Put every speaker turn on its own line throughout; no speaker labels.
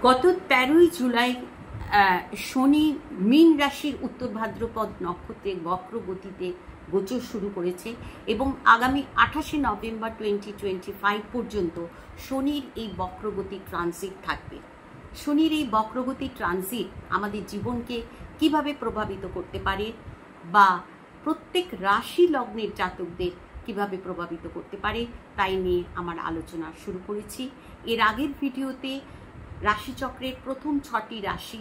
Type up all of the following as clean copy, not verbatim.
গত 13ই জুলাই শনি মীন রাশির উত্তর ভাদ্রপদ নক্ষত্রে বক্র গতিতে গোচর শুরু করেছে এবং আগামী 28শে নভেম্বর 2025 পর্যন্ত শনির এই বক্রগতি ট্রানজিট থাকবে। শনির এই বক্রগতি ট্রানজিট আমাদের জীবনকে কিভাবে প্রভাবিত করতে পারে বা প্রত্যেক রাশি লগ্নের জাতকদের কিভাবে প্রভাবিত করতে পারে তাই নিয়ে আমার আলোচনা শুরু করেছি। এর আগের ভিডিওতে রাশিচক্রের প্রথম 6টি রাশি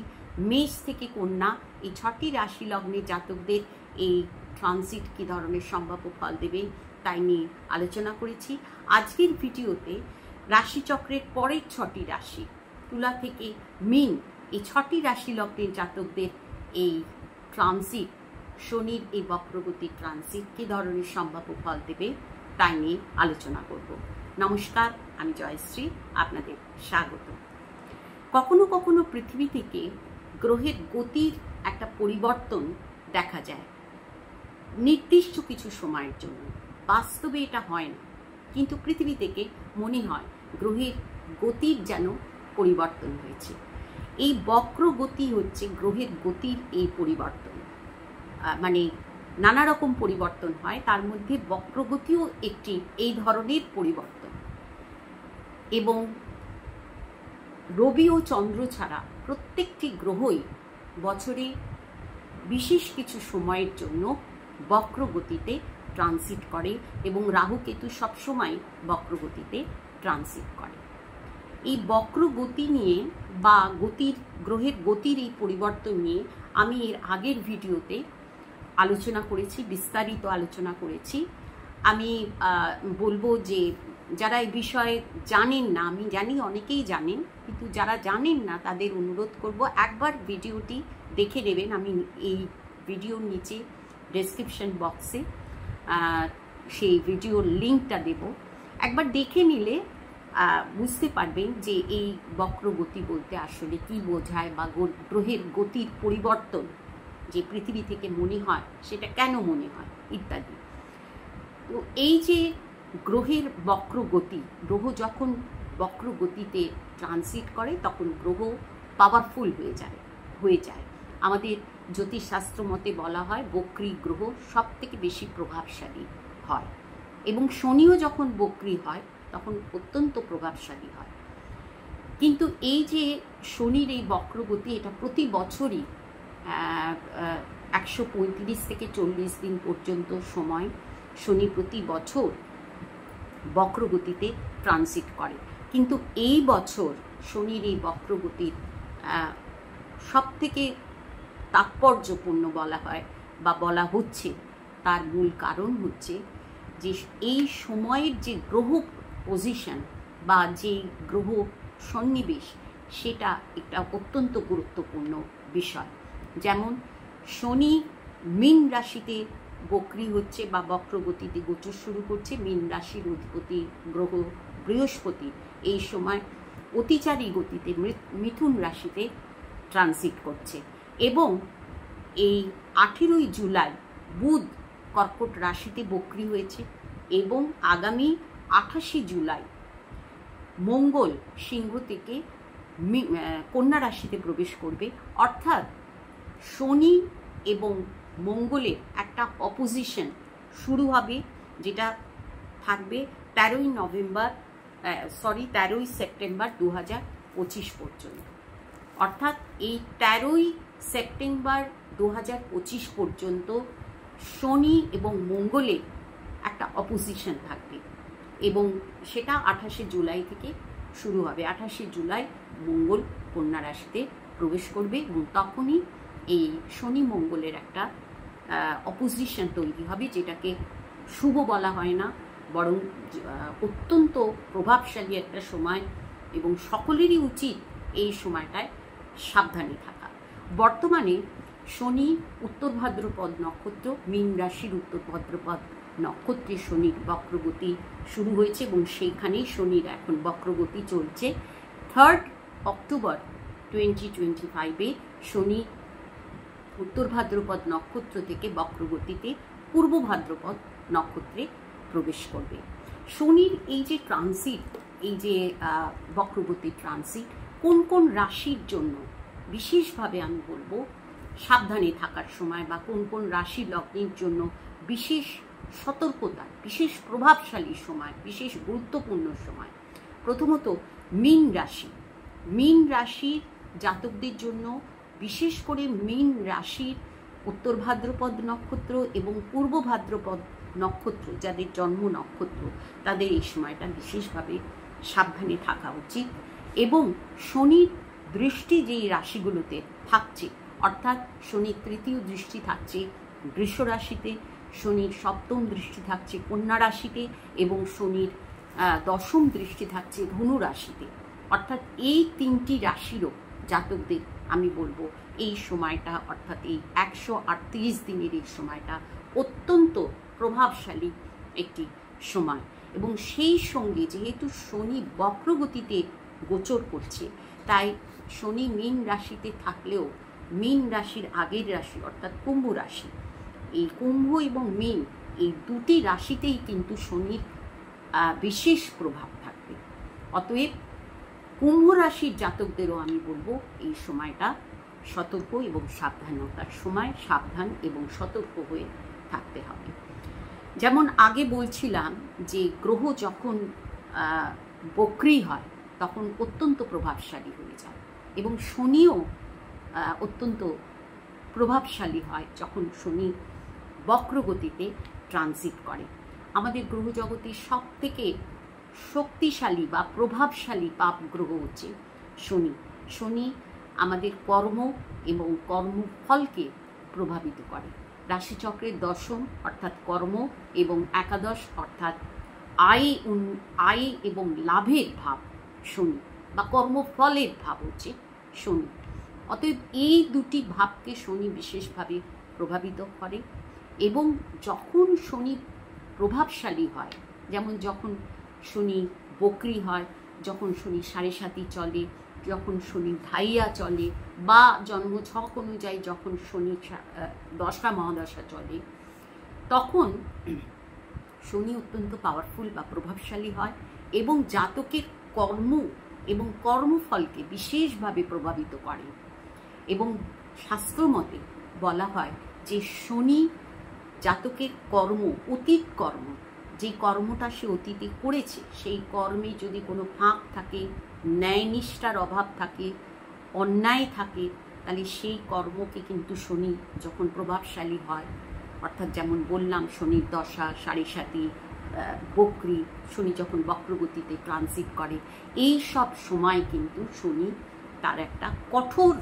মেষ থেকে কন্যা, এই 6টি রাশি লগ্নের জাতকদের এই ট্রানজিট কী ধরনের সম্ভাব্য ফল দেবে তাই নিয়ে আলোচনা করেছি। আজকের ভিডিওতে রাশিচক্রের পরের 6টি রাশি তুলা থেকে মীন, এই 6টি রাশি লগ্নের জাতকদের এই ট্রানজিট, শনির এই বক্রগতি ট্রানজিট কী ধরনের সম্ভাব্য ফল দেবে তাই নিয়ে আলোচনা করব। নমস্কার, আমি জয়শ্রী, আপনাদের স্বাগত। কখনো কখনো পৃথিবী থেকে গ্রহের গতির একটা পরিবর্তন দেখা যায় নির্দিষ্ট কিছু সময়ের জন্য। বাস্তবে এটা হয় না, কিন্তু পৃথিবী থেকে মনে হয় গ্রহের গতির যেন পরিবর্তন হয়েছে। এই বক্র গতি হচ্ছে গ্রহের গতির এই পরিবর্তন, মানে নানা রকম পরিবর্তন হয়, তার মধ্যে বক্রগতিও একটি এই ধরনের পরিবর্তন। এবং রবি ও চন্দ্র ছাড়া প্রত্যেকটি গ্রহই বছরে বিশেষ কিছু সময়ের জন্য বক্রগতিতে ট্রানজিট করে এবং রাহু কেতু সবসময় বক্রগতিতে ট্রানজিট করে। এই বক্রগতি নিয়ে বা গ্রহের গতির এই পরিবর্তন নিয়ে আমি এর আগের ভিডিওতে আলোচনা করেছি, বিস্তারিত আলোচনা করেছি। আমি বলবো যে যারা এই বিষয়ে জানেন না, আমি জানি অনেকেই জানেন, কিন্তু যারা জানেন না তাদের অনুরোধ করব একবার ভিডিওটি দেখে নেবেন। আমি এই ভিডিওর নিচে ডেসক্রিপশন বক্সে সেই ভিডিওর লিঙ্কটা দেব। একবার দেখে নিলে বুঝতে পারবেন যে এই বক্রগতি বলতে আসলে কী বোঝায় বা গ্রহের গতির পরিবর্তন যে পৃথিবী থেকে মনে হয় সেটা কেন মনে হয় ইত্যাদি। তো এই যে গ্রহের বক্রগতি, গ্রহ যখন বক্রগতিতে ট্রানজিট করে তখন গ্রহ পাওয়ারফুল হয়ে যায়। আমাদের জ্যোতিষশাস্ত্র মতে বলা হয় বক্রী গ্রহ সব থেকে বেশি প্রভাবশালী হয় এবং শনিও যখন বক্রী হয় তখন অত্যন্ত প্রভাবশালী হয়। কিন্তু এই যে শনির এই বক্রগতি, এটা প্রতি বছরই 135 থেকে 40 দিন পর্যন্ত সময় শনি প্রতি বছর বক্রগতিতে ট্রানজিট করে। কিন্তু এই বছর শনির এই বক্রগতির সবথেকে তাৎপর্যপূর্ণ বলা হয় বা বলা হচ্ছে, তার মূল কারণ হচ্ছে যে এই সময়ের যে গ্রহ পজিশন বা যে গ্রহ সন্নিবেশ সেটা একটা অত্যন্ত গুরুত্বপূর্ণ বিষয়। যেমন শনি মীন রাশিতে বক্রী হচ্ছে বা বক্রগতিতে গোচর শুরু করছে। মীন রাশির অধিপতি গ্রহ বৃহস্পতি এই সময় অতিচারী গতিতে মিথুন রাশিতে ট্রানজিট করছে এবং এই 18ই জুলাই বুধ কর্কট রাশিতে বক্রী হয়েছে এবং আগামী 28শে জুলাই মঙ্গল সিংহ থেকে কন্যা রাশিতে প্রবেশ করবে। অর্থাৎ শনি এবং মঙ্গলের একটা অপোজিশন শুরু হবে, যেটা থাকবে 13ই সেপ্টেম্বর 2025 পর্যন্ত। অর্থাৎ এই 13ই সেপ্টেম্বর 2025 পর্যন্ত শনি এবং মঙ্গলের একটা অপোজিশন থাকবে এবং সেটা 28শে জুলাই থেকে শুরু হবে। 28শে জুলাই মঙ্গল কন্যা রাশিতে প্রবেশ করবে এবং তখনই এই শনি মঙ্গলের একটা অপোজিশন তৈরি হবে, যেটাকে শুভ বলা হয় না, বরং অত্যন্ত প্রভাবশালী একটা সময় এবং সকলেরই উচিত এই সময়টায় সাবধানে থাকা। বর্তমানে শনি উত্তর ভাদ্রপদ নক্ষত্র, মীন রাশির উত্তর ভাদ্রপদ নক্ষত্রে শনির বক্রগতি শুরু হয়েছে এবং সেইখানেই শনির এখন বক্রগতি চলছে। 3rd অক্টোবর 2025 শনি উত্তর ভাদ্রপদ নক্ষত্র থেকে বক্রগতিতে পূর্ব ভাদ্রপদ নক্ষত্রে প্রবেশ করবে। শনির এই যে ট্রানজিট, এই যে বক্রগতির ট্রানজিট, কোন কোন রাশির জন্য বিশেষভাবে আমি বলবো সাবধানে থাকার সময়, বা কোন কোন রাশি লগ্নের জন্য বিশেষ সতর্কতা, বিশেষ প্রভাবশালী সময়, বিশেষ গুরুত্বপূর্ণ সময়। প্রথমত মীন রাশি। মীন রাশির জাতকদের জন্য, বিশেষ করে মীন রাশির উত্তর ভাদ্রপদ নক্ষত্র এবং পূর্ব ভাদ্রপদ নক্ষত্র যাদের জন্ম নক্ষত্র, তাদের এই সময়টা বিশেষভাবে সাবধানে থাকা উচিত। এবং শনির দৃষ্টি যেই রাশিগুলোতে থাকছে, অর্থাৎ শনির তৃতীয় দৃষ্টি থাকছে বৃষ রাশিতে, শনির সপ্তম দৃষ্টি থাকছে কন্যা রাশিতে, এবং শনির দশম দৃষ্টি থাকছে ধনু রাশিতে। অর্থাৎ এই তিনটি রাশিরও জাতকদের আমি বলবো এই সময়টা, অর্থাৎ এই 138 দিনের এই সময়টা অত্যন্ত প্রভাবশালী একটি সময়। এবং সেই সঙ্গে যেহেতু শনি বক্রগতিতে গোচর করছে, তাই শনি মীন রাশিতে থাকলেও মীন রাশির আগের রাশি অর্থাৎ কুম্ভ রাশি, এই কুম্ভ এবং মীন এই দুটি রাশিতেই কিন্তু শনির বিশেষ প্রভাব থাকবে। অতএব কুম্ভ রাশির জাতকদেরও আমি বলবো এই সময়টা সতর্ক এবং সাবধানতার সময়, সাবধান এবং সতর্ক হয়ে থাকতে হবে। যেমন আগে বলছিলাম যে গ্রহ যখন বক্রী হয় তখন অত্যন্ত প্রভাবশালী হয়ে যায়, এবং শনিও অত্যন্ত প্রভাবশালী হয় যখন শনি বক্রগতিতে ট্রানজিট করে। আমাদের গ্রহজগতের সব থেকে শক্তিশালী বা প্রভাবশালী পাপ গ্রহ হচ্ছে শনি। শনি আমাদের কর্ম এবং কর্মফলকে প্রভাবিত করে। রাশিচক্রের দশম অর্থাৎ কর্ম এবং একাদশ অর্থাৎ আয় এবং লাভের ভাব শনি, বা কর্মফলের ভাব হচ্ছে শনি। অতএব এই দুটি ভাবকে শনি বিশেষভাবে প্রভাবিত করে। এবং যখন শনি প্রভাবশালী হয়, যেমন যখন শনি বক্রী হয়, যখন শনি সাড়ে সাতি চলে, যখন শনি ধাইয়া চলে, বা জন্মছক অনুযায়ী যখন শনি দশা মহাদশা চলে, তখন শনি অত্যন্ত পাওয়ারফুল বা প্রভাবশালী হয় এবং জাতকের কর্ম এবং কর্মফলকে বিশেষভাবে প্রভাবিত করে। এবং শাস্ত্রমতে বলা হয় যে শনি জাতকের কর্ম, অতীত কর্ম, যে কর্মটা সে অতীতে করেছে, সেই কর্মে যদি কোনো ফাঁক থাকে, ন্যায়নিষ্ঠার অভাব থাকে, অন্যায় থাকে, তাহলে সেই কর্মকে কিন্তু শনি যখন প্রভাবশালী হয়, অর্থাৎ যেমন বললাম শনির দশা, সাড়ে সাতি, বক্রী, শনি যখন বক্রগতিতে ট্রানজিট করে, এই সব সময় কিন্তু শনি তার একটা কঠোর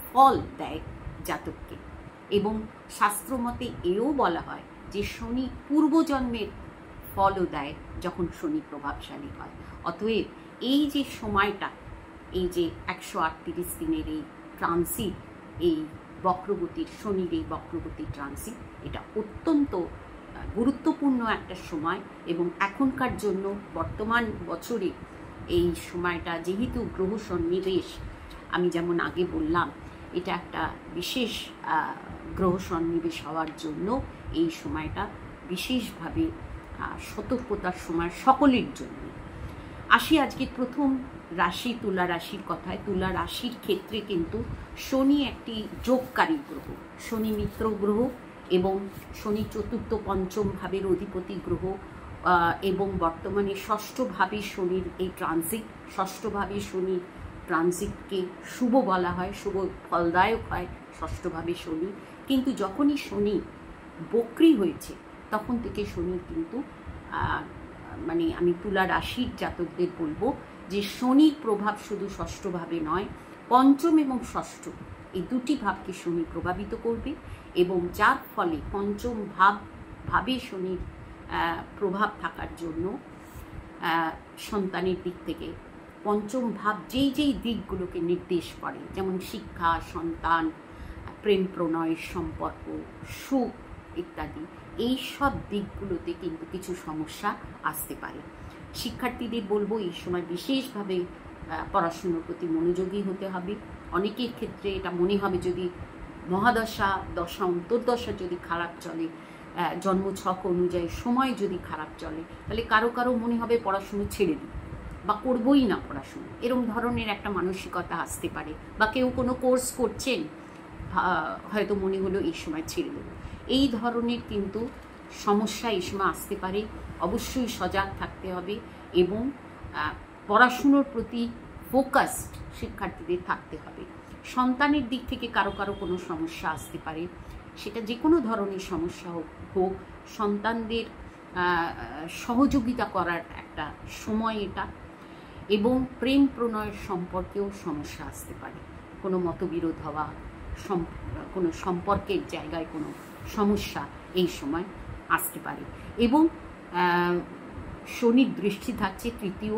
ফল দেয় জাতককে। এবং শাস্ত্রমতে এও বলা হয় যে শনি পূর্বজন্মের ফলও দেয় যখন শনি প্রভাবশালী হয়। অতএব এই যে সময়টা, এই যে 138 দিনের এই ট্রানজিট, এই বক্রগতির শনির এই বক্রগতির ট্রানজিট, এটা অত্যন্ত গুরুত্বপূর্ণ একটা সময়। এবং এখনকার জন্য বর্তমান বছরে এই সময়টা যেহেতু গ্রহ সন্নিবেশ, আমি যেমন আগে বললাম, এটা একটা বিশেষ গ্রহ সন্নিবেশ হওয়ার জন্য এই সময়টা বিশেষভাবে সতর্কতার সময় সকলের জন্য। আসি আজকে প্রথম রাশি তুলা রাশির কথায়। তুলা রাশির ক্ষেত্রে কিন্তু শনি একটি যোগকারী গ্রহ, শনি মিত্র গ্রহ এবং শনি চতুর্থ পঞ্চম ভাবের অধিপতি গ্রহ, এবং বর্তমানে ষষ্ঠভাবে শনির এই ট্রানজিট, ষষ্ঠভাবে শনির ট্রানজিটকে শুভ বলা হয়, শুভ ফলদায়ক হয় ষষ্ঠভাবে শনি। কিন্তু যখনই শনি বক্রী হয়েছে তখন থেকে শনির কিন্তু মানে আমি তুলা রাশির জাতকদের বলবো যে শনির প্রভাব শুধু ষষ্ঠভাবে নয়, পঞ্চম এবং ষষ্ঠ এই দুটি ভাবকে শনি প্রভাবিত করবে। এবং যার ফলে পঞ্চম ভাবে শনির প্রভাব থাকার জন্য সন্তানের দিক থেকে পঞ্চম ভাব যেই দিকগুলোকে নির্দেশ করে, যেমন শিক্ষা, সন্তান, প্রেম প্রণয়ের সম্পর্ক, সুখ ইত্যাদি, এই সব দিকগুলোতে কিন্তু কিছু সমস্যা আসতে পারে। শিক্ষার্থীদের বলবো এই সময় বিশেষভাবে পড়াশুনোর প্রতি মনোযোগী হতে হবে। অনেকের ক্ষেত্রে এটা মনে হবে যদি মহাদশা, দশা, অন্তর্দশা যদি খারাপ চলে, জন্মছক অনুযায়ী সময় যদি খারাপ চলে, তাহলে কারো মনে হবে পড়াশুনো ছেড়ে দিই, বা করবই না পড়াশুনো, এরকম ধরনের একটা মানসিকতা আসতে পারে। বা কেউ কোনো কোর্স করছেন, হয়তো মনে হলো এই সময় ছেড়ে দেবো, এই ধরনের কিন্তু সমস্যা এই সময় আসতে পারে। অবশ্যই সজাগ থাকতে হবে এবং পড়াশুনোর প্রতি ফোকাসড শিক্ষার্থীদের থাকতে হবে। সন্তানের দিক থেকে কারো কারো কোনো সমস্যা আসতে পারে, সেটা যে কোনো ধরনের সমস্যা হোক, সন্তানদের সহযোগিতা করার একটা সময় এটা। এবং প্রেম প্রণয়ের সম্পর্কেও সমস্যা আসতে পারে, কোনো মতবিরোধ হওয়া, কোনো সম্পর্কের জায়গায় কোনো সমস্যা এই সময় আসতে পারে। এবং শনির দৃষ্টি থাকছে তৃতীয়,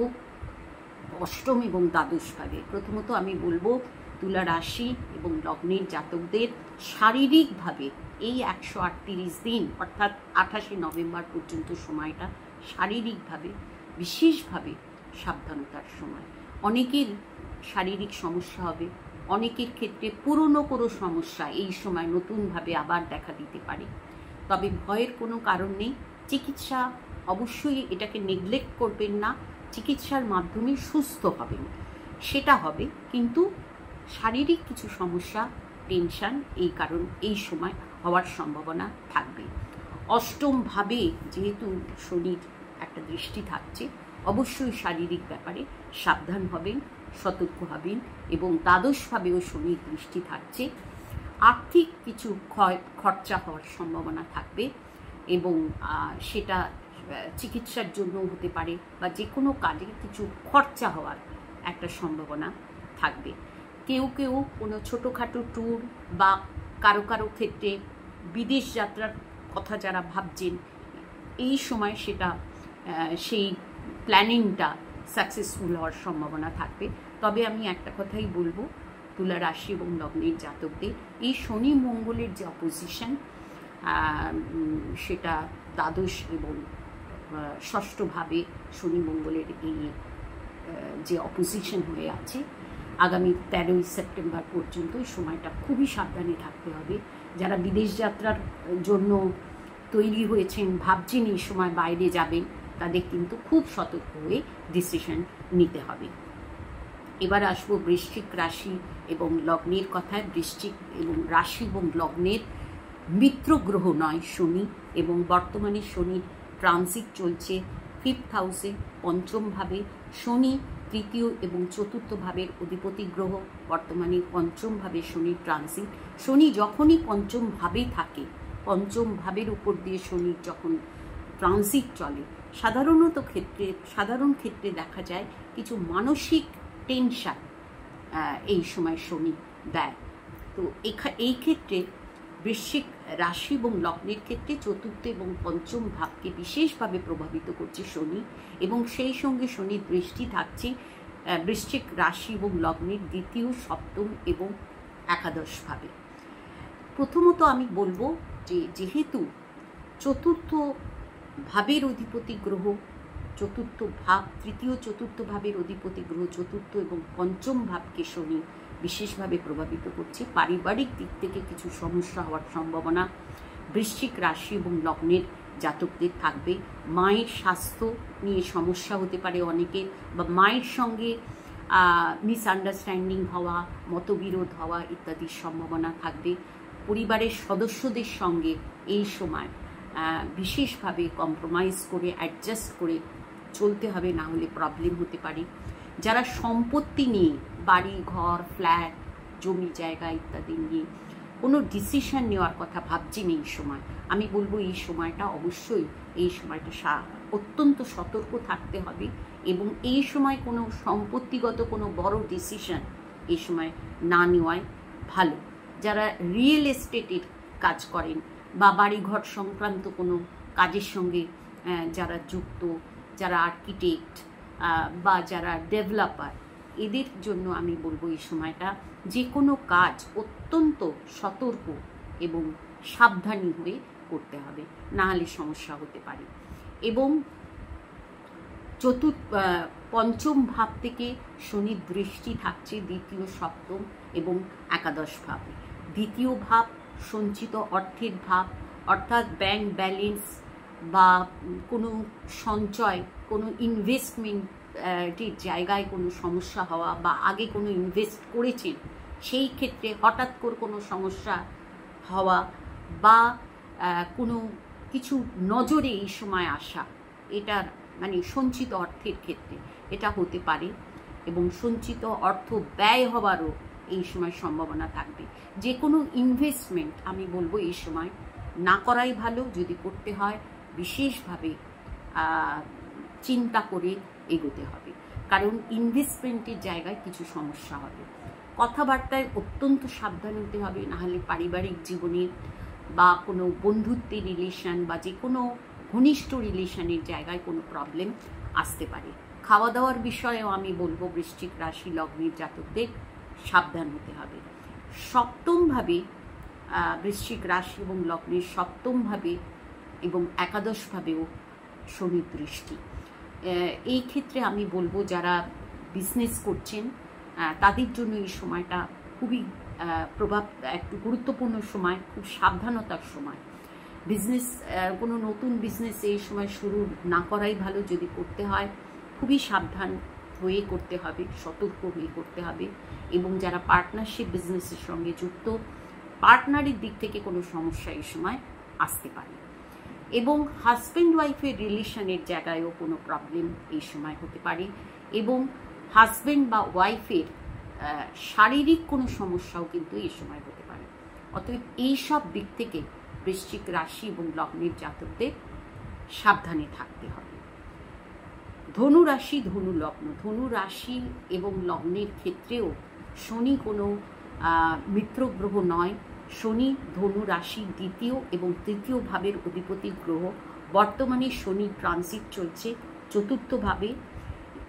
অষ্টম এবং দ্বাদশ ভাবে। প্রথমত আমি বলবো তুলা রাশি এবং লগ্নের জাতকদের শারীরিকভাবে এই 138 দিন অর্থাৎ 28শে নভেম্বর পর্যন্ত সময়টা শারীরিকভাবে বিশেষভাবে সাবধানতার সময়। অনেকের শারীরিক সমস্যা হবে, অনেকের ক্ষেত্রে পুরনো কোনো সমস্যা এই সময় নতুনভাবে আবার দেখা দিতে পারে। তবে ভয়ের কোনো কারণ নেই। চিকিৎসা অবশ্যই এটাকে নেগলেক্ট করবেন না, চিকিৎসার মাধ্যমে সুস্থ হবেন, সেটা হবে। কিন্তু শারীরিক কিছু সমস্যা, টেনশন এই সময় হওয়ার সম্ভাবনা থাকবে। অষ্টমভাবে যেহেতু শনির একটা দৃষ্টি থাকছে, অবশ্যই শারীরিক ব্যাপারে সাবধান হবেন, সতর্ক হবেন। এবং দ্বাদশভাবেও শনির দৃষ্টি থাকছে, আর্থিক কিছু খরচা হওয়ার সম্ভাবনা থাকবে এবং সেটা চিকিৎসার জন্য হতে পারে বা যে কোনো কাজে কিছু খরচা হওয়ার একটা সম্ভাবনা থাকবে। কেউ কেউ কোনো ছোটোখাটো ট্যুর বা কারো কারো ক্ষেত্রে বিদেশ যাত্রার কথা যারা ভাবছেন, এই সময় সেটা সেই প্ল্যানিংটা সাকসেসফুল হওয়ার সম্ভাবনা থাকবে। তবে আমি একটা কথাই বলবো, তুলা রাশি এবং লগ্নের জাতকদের এই শনি মঙ্গলের যে অপোজিশন, সেটা দ্বাদশ এবং ষষ্ঠভাবে শনি মঙ্গলের এই যে অপোজিশন হয়ে আছে, আগামী 13ই সেপ্টেম্বর পর্যন্ত এই সময়টা খুবই সাবধানে থাকতে হবে। যারা বিদেশ যাত্রার জন্য তৈরি হয়েছেন, ভাবছেন এই সময় বাইরে যাবেন, তাদের কিন্তু খুব সতর্ক হয়ে ডিসিশন নিতে হবে। এবার আসবো বৃশ্চিক রাশি এবং লগ্নের কথায়। বৃশ্চিক এবং রাশি এবং লগ্নের মিত্র গ্রহ নয় শনি, এবং বর্তমানে শনির ট্রানজিট চলছে 5th হাউসে, পঞ্চম ভাবে। শনি তৃতীয় এবং চতুর্থ ভাবের অধিপতি গ্রহ, বর্তমানে পঞ্চম ভাবে শনির ট্রানজিট। শনি যখনই পঞ্চম ভাবে থাকে, পঞ্চম ভাবের উপর দিয়ে শনির যখন ট্রানজিট চলে, সাধারণ ক্ষেত্রে দেখা যায় কিছু মানসিক টেনশন এই সময় শনি দেয়। তো এই ক্ষেত্রে বৃশ্চিক রাশি এবং লগ্নের ক্ষেত্রে চতুর্থ এবং পঞ্চম ভাবকে বিশেষভাবে প্রভাবিত করছে শনি, এবং সেই সঙ্গে শনির দৃষ্টি থাকছে বৃশ্চিক রাশি এবং লগ্নের দ্বিতীয়, সপ্তম এবং একাদশ ভাবে। প্রথমত আমি বলবো যে যেহেতু চতুর্থ ভাবের অধিপতি গ্রহ, চতুর্থ ভাব, তৃতীয় চতুর্থ ভাবের অধিপতি গ্রহ চতুর্থ এবং পঞ্চম ভাবকে শনি বিশেষভাবে প্রভাবিত করছে, পারিবারিক দিক থেকে কিছু সমস্যা হওয়ার সম্ভাবনা বৃশ্চিক রাশি এবং লগ্নের জাতকদের থাকবে। মায়ের স্বাস্থ্য নিয়ে সমস্যা হতে পারে অনেকের, বা মায়ের সঙ্গে মিসআন্ডারস্ট্যান্ডিং হওয়া, মতবিরোধ হওয়া ইত্যাদির সম্ভাবনা থাকবে। পরিবারের সদস্যদের সঙ্গে এই সময় বিশেষভাবে কম্প্রোমাইজ করে, অ্যাডজাস্ট করে চলতে হবে, না হলে প্রবলেম হতে পারে। যারা সম্পত্তি নিয়ে, বাড়ি ঘর, ফ্ল্যাট, জমি জায়গা ইত্যাদি নিয়ে কোনো ডিসিশন নেওয়ার কথা ভাবছেন এই সময়, আমি বলবো এই সময়টা অবশ্যই অত্যন্ত সতর্ক থাকতে হবে। এবং এই সময় কোনো সম্পত্তিগত কোনো বড় ডিসিশন এই সময় না নেওয়াই ভালো। যারা রিয়েল এস্টেটের কাজ করেন বা বাড়িঘর সংক্রান্ত কোনো কাজের সঙ্গে যারা যুক্ত, যারা আর্কিটেক্ট বা যারা ডেভেলপার, এদের জন্য আমি বলবো এই সময়টা যে কোনো কাজ অত্যন্ত সতর্ক এবং সাবধানী হয়ে করতে হবে, না হলে সমস্যা হতে পারে। এবং পঞ্চম ভাব থেকে শনির দৃষ্টি থাকছে দ্বিতীয়, সপ্তম এবং একাদশ ভাবে। দ্বিতীয় ভাব সঞ্চিত অর্থের ভাব, অর্থাৎ ব্যাংক ব্যালেন্স বা কোনো সঞ্চয়, কোনো ইনভেস্টমেন্ট জায়গায় কোনো সমস্যা হওয়া বা আগে কোনো ইনভেস্ট করেছেন সেই ক্ষেত্রে হঠাৎ করে কোনো সমস্যা হওয়া বা কোনো কিছু নজরে এই সময় আসা, এটার মানে সঞ্চিত অর্থের ক্ষেত্রে এটা হতে পারে এবং সঞ্চিত অর্থ ব্যয় হওয়ারও এই সময় সম্ভাবনা থাকবে। যে কোনো ইনভেস্টমেন্ট আমি বলবো এই সময় না করাই ভালো, যদি করতে হয় বিশেষভাবে চিন্তা করে এগোতে হবে, কারণ ইনভেস্টমেন্টের জায়গায় কিছু সমস্যা হবে। কথাবার্তায় অত্যন্ত সাবধান হতে হবে, নাহলে পারিবারিক জীবনে বা কোনো বন্ধুত্বের রিলেশন বা যে কোনো ঘনিষ্ঠ রিলেশনের জায়গায় কোনো প্রবলেম আসতে পারে। খাওয়া দাওয়ার বিষয়েও আমি বলবো বৃশ্চিক রাশি লগ্নের জাতকদের সাবধান হতে হবে। সপ্তমভাবে বৃশ্চিক রাশি এবং লগ্নের সপ্তমভাবে এবং একাদশভাবেও শনির দৃষ্টি। এই ক্ষেত্রে আমি বলবো যারা বিজনেস করছেন তাদের জন্য এই সময়টা খুবই একটু গুরুত্বপূর্ণ সময়, খুব সাবধানতার সময়। বিজনেস কোনো নতুন বিজনেস এই সময় শুরু না করাই ভালো, যদি করতে হয় খুবই সাবধান হয়ে করতে হবে, সতর্ক হয়ে করতে হবে। এবং যারা পার্টনারশিপ বিজনেসের সঙ্গে যুক্ত, পার্টনারের দিক থেকে কোনো সমস্যা এই সময় আসতে পারে। এবং হাজব্যান্ড ওয়াইফের রিলেশনের জায়গায়ও কোনো প্রবলেম এই সময় হতে পারে এবং হাজব্যান্ড বা ওয়াইফের শারীরিক কোনো সমস্যাও কিন্তু এই সময় হতে পারে। অতএব এই সব দিক থেকে বৃশ্চিক রাশি এবং লগ্নের জাতকদের সাবধানে থাকতে হবে। ধনু রাশি, ধনু লগ্ন, ধনু রাশি এবং লগ্নের ক্ষেত্রেও শনি কোনো মিত্র গ্রহ নয়। শনি ধনু রাশির দ্বিতীয় এবং তৃতীয় ভাবের অধিপতি গ্রহ। বর্তমানে শনি ট্রানজিট চলছে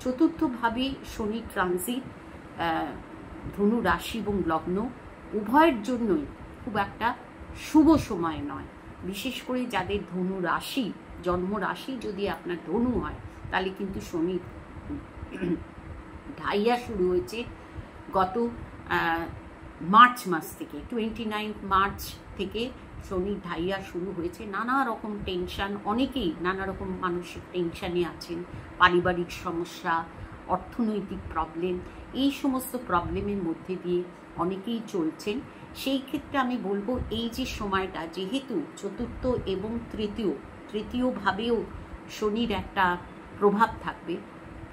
চতুর্থভাবে শনি ট্রানজিট ধনু রাশি এবং লগ্ন উভয়ের জন্যই খুব একটা শুভ সময় নয়। বিশেষ করে যাদের ধনু রাশি, জন্ম রাশি যদি আপনার ধনু হয়, তাহলে কিন্তু শনি ঢাইয়া শুরু হয়েছে গত মার্চ মাস থেকে, 29 মার্চ থেকে শনি ঢাইয়া শুরু হয়েছে। নানা রকম টেনশন, অনেকেই নানা রকম মানসিক টেনশানে আছেন, পারিবারিক সমস্যা, অর্থনৈতিক প্রবলেম, এই সমস্ত প্রবলেমের মধ্যে দিয়ে অনেকেই চলছেন। সেই ক্ষেত্রে আমি বলবো এই যে সময়টা, যেহেতু চতুর্থ এবং তৃতীয়ভাবেও শনির একটা প্রভাব থাকবে,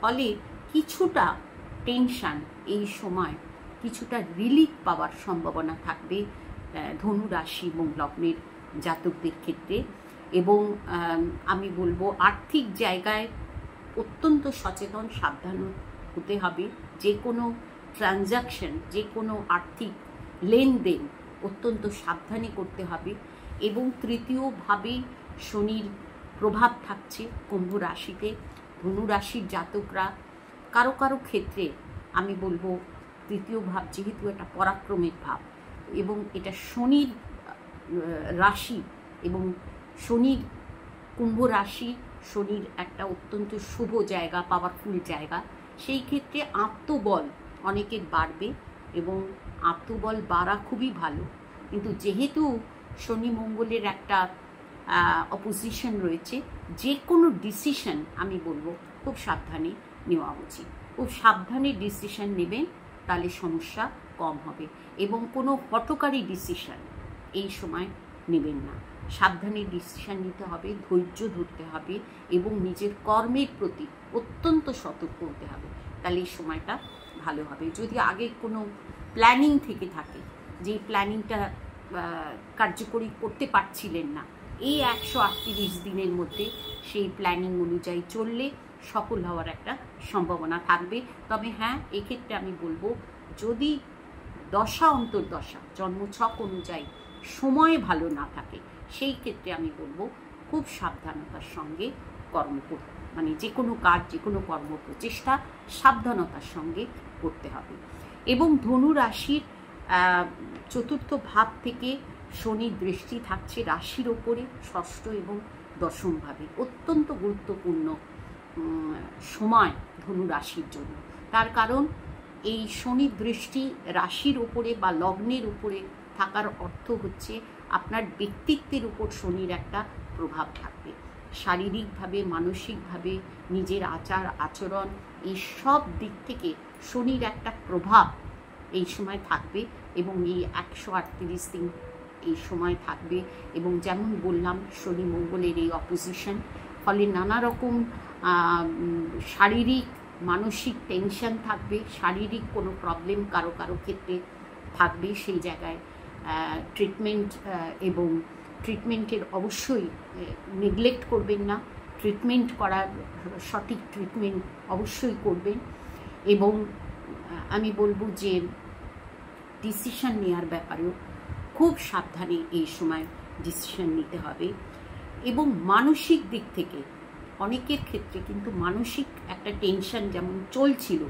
ফলে কিছুটা টেনশন এই সময় কিছুটা রিলিফ পাওয়ার সম্ভাবনা থাকবে ধনু রাশি এবং লগ্নের জাতকদের ক্ষেত্রে। এবং আমি বলবো আর্থিক জায়গায় অত্যন্ত সচেতন, সাবধান হতে হবে। যে কোনো ট্রানজাকশন, যে কোনো আর্থিক লেনদেন অত্যন্ত সাবধানে করতে হবে। এবং তৃতীয়ভাবে শনির প্রভাব থাকছে কুম্ভ রাশিতে। ধনু রাশির জাতকরা কারো কারো ক্ষেত্রে আমি বলবো তৃতীয় ভাব যেহেতু একটা পরাক্রমের ভাব এবং এটা শনির রাশি এবং শনির কুম্ভ রাশি, শনির একটা অত্যন্ত শুভ জায়গা, পাওয়ারফুল জায়গা। সেই ক্ষেত্রে আত্মবল অনেকের বাড়বে এবং আত্মবল বাড়া খুবই ভালো। কিন্তু যেহেতু শনি মঙ্গলের একটা অপোজিশন রয়েছে, যে কোনো ডিসিশন আমি বলবো খুব সাবধানে নেওয়া উচিত। খুব সাবধানে ডিসিশন নেবেন, তাহলে সমস্যা কম হবে। এবং কোনো হঠকারী ডিসিশন এই সময় নেবেন না, সাবধানে ডিসিশন নিতে হবে, ধৈর্য ধরতে হবে এবং নিজের কর্মের প্রতি অত্যন্ত সতর্ক হতে হবে, তাহলে এই সময়টা ভালো হবে। যদি আগে কোনো প্ল্যানিং থেকে থাকে, যে প্ল্যানিংটা কার্যকরী করতে পারছিলেন না, এই 138 দিনের মধ্যে সেই প্ল্যানিং অনুযায়ী চললে সফল হওয়ার একটা সম্ভাবনা থাকবে। তবে হ্যাঁ, এক্ষেত্রে আমি বলবো যদি দশা অন্তর্দশা জন্মছক অনুযায়ী সময় ভালো না থাকে, সেই ক্ষেত্রে আমি বলবো খুব সাবধানতার সঙ্গে মানে যে কোনো কাজ, যে কোনো কর্ম প্রচেষ্টা সাবধানতার সঙ্গে করতে হবে। এবং ধনু রাশির চতুর্থ ভাব থেকে শনির দৃষ্টি থাকছে রাশির ওপরে, ষষ্ঠ এবং দশম ভাবে। অত্যন্ত গুরুত্বপূর্ণ সময় ধনু রাশির জন্য। তার কারণ এই শনির দৃষ্টি রাশির উপরে বা লগ্নের উপরে থাকার অর্থ হচ্ছে আপনার ব্যক্তিত্বের উপর শনির একটা প্রভাব থাকবে। শারীরিকভাবে, মানসিকভাবে, নিজের আচার আচরণ, এই সব দিক থেকে শনির একটা প্রভাব এই সময় থাকবে এবং এই 138 দিন এই সময় থাকবে। এবং যেমন বললাম, শনি মঙ্গলের এই অপোজিশন, ফলে নানা রকম শারীরিক মানসিক টেনশন থাকবে, শারীরিক কোনো প্রবলেম কারো কারো ক্ষেত্রে থাকবে। সেই জায়গায় ট্রিটমেন্ট এবং ট্রিটমেন্টের অবশ্যই নেগলেক্ট করবেন না, ট্রিটমেন্ট করার সঠিক ট্রিটমেন্ট অবশ্যই করবেন। এবং আমি বলবো যে ডিসিশন নেওয়ার ব্যাপারেও খুব সাবধানে এই সময় ডিসিশন নিতে হবে। এবং মানসিক দিক থেকে অনেকের ক্ষেত্রে কিন্তু মানসিক একটা টেনশন যেমন চলছিল,